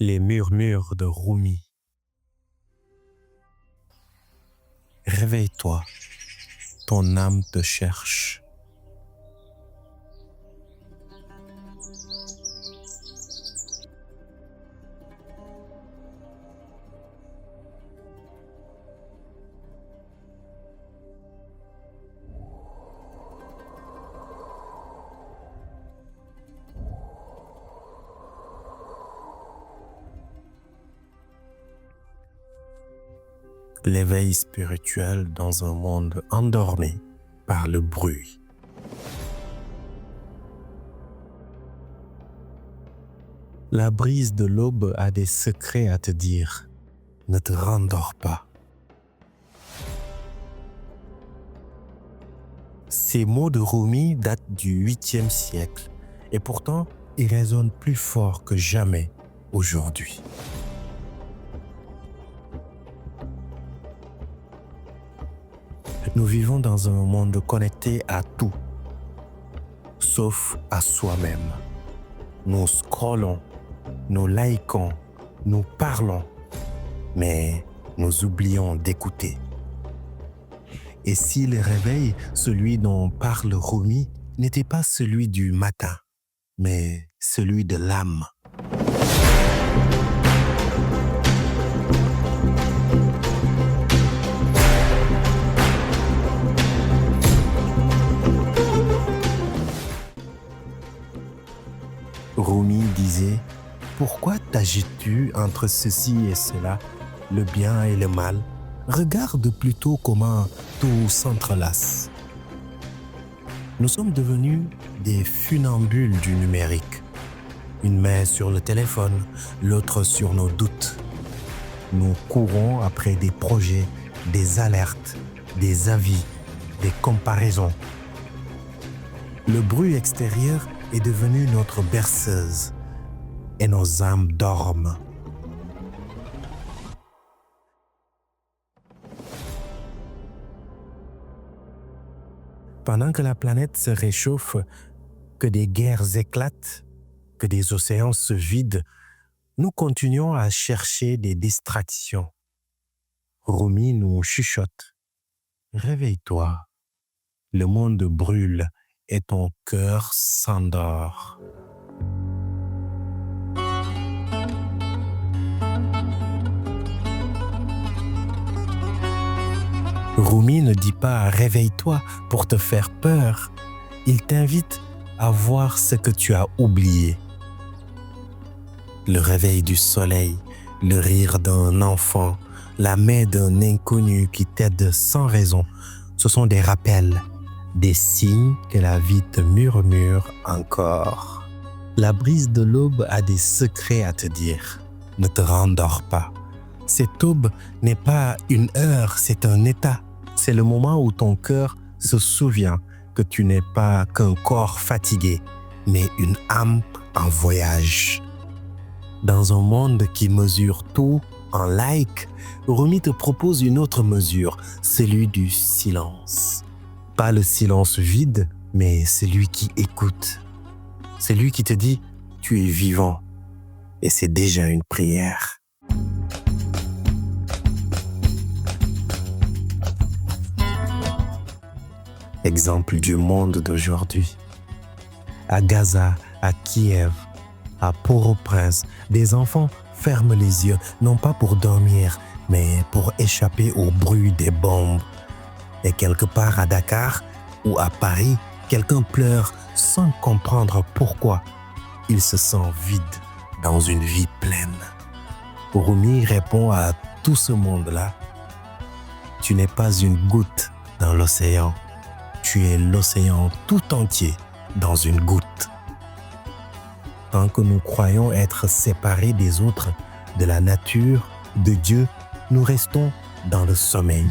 Les murmures de Rumi. Réveille-toi, ton âme te cherche. L'éveil spirituel dans un monde endormi par le bruit. La brise de l'aube a des secrets à te dire. Ne te rendors pas. Ces mots de Rumi datent du 8e siècle et pourtant ils résonnent plus fort que jamais aujourd'hui. Nous vivons dans un monde connecté à tout, sauf à soi-même. Nous scrollons, nous likons, nous parlons, mais nous oublions d'écouter. Et si le réveil, celui dont parle Rumi, n'était pas celui du matin, mais celui de l'âme. Rumi disait « Pourquoi t'agites-tu entre ceci et cela, le bien et le mal? Regarde plutôt comment tout s'entrelace. » Nous sommes devenus des funambules du numérique. Une main sur le téléphone, l'autre sur nos doutes. Nous courons après des projets, des alertes, des avis, des comparaisons. Le bruit extérieur est devenu notre berceuse et nos âmes dorment. Pendant que la planète se réchauffe, que des guerres éclatent, que des océans se vident, nous continuons à chercher des distractions. Rumi nous chuchote. Réveille-toi, le monde brûle et ton cœur s'endort. Rumi ne dit pas « réveille-toi » pour te faire peur. Il t'invite à voir ce que tu as oublié. Le réveil du soleil, le rire d'un enfant, la main d'un inconnu qui t'aide sans raison, ce sont des rappels, des signes que la vie te murmure encore. La brise de l'aube a des secrets à te dire. Ne te rendors pas. Cette aube n'est pas une heure, c'est un état. C'est le moment où ton cœur se souvient que tu n'es pas qu'un corps fatigué, mais une âme en voyage. Dans un monde qui mesure tout en like, Rumi te propose une autre mesure, celui du silence. Pas le silence vide, mais celui qui écoute. Celui qui te dit « tu es vivant » et c'est déjà une prière. Exemple du monde d'aujourd'hui. À Gaza, à Kiev, à Port-au-Prince, des enfants ferment les yeux, non pas pour dormir, mais pour échapper au bruit des bombes. Et quelque part à Dakar ou à Paris, quelqu'un pleure sans comprendre pourquoi. Il se sent vide dans une vie pleine. Rumi répond à tout ce monde-là. Tu n'es pas une goutte dans l'océan. Tu es l'océan tout entier dans une goutte. Tant que nous croyons être séparés des autres, de la nature, de Dieu, nous restons dans le sommeil.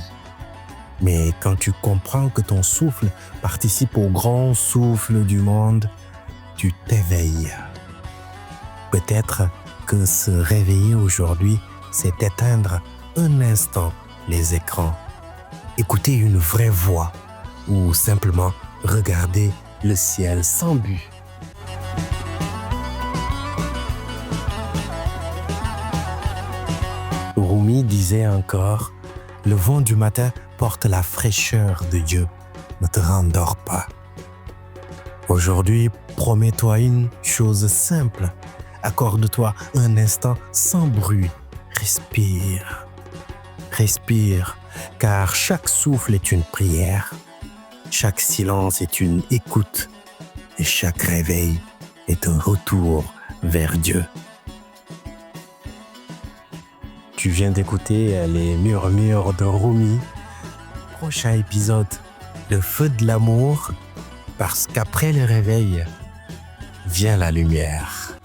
Mais quand tu comprends que ton souffle participe au grand souffle du monde, tu t'éveilles. Peut-être que se réveiller aujourd'hui, c'est éteindre un instant les écrans, écouter une vraie voix ou simplement regarder le ciel sans but. Rumi disait encore, le vent du matin porte la fraîcheur de Dieu. Ne te rendors pas. Aujourd'hui, promets-toi une chose simple. Accorde-toi un instant sans bruit. Respire. Respire, car chaque souffle est une prière. Chaque silence est une écoute. Et chaque réveil est un retour vers Dieu. Tu viens d'écouter les murmures de Rumi. Prochain épisode, le feu de l'amour, parce qu'après le réveil, vient la lumière.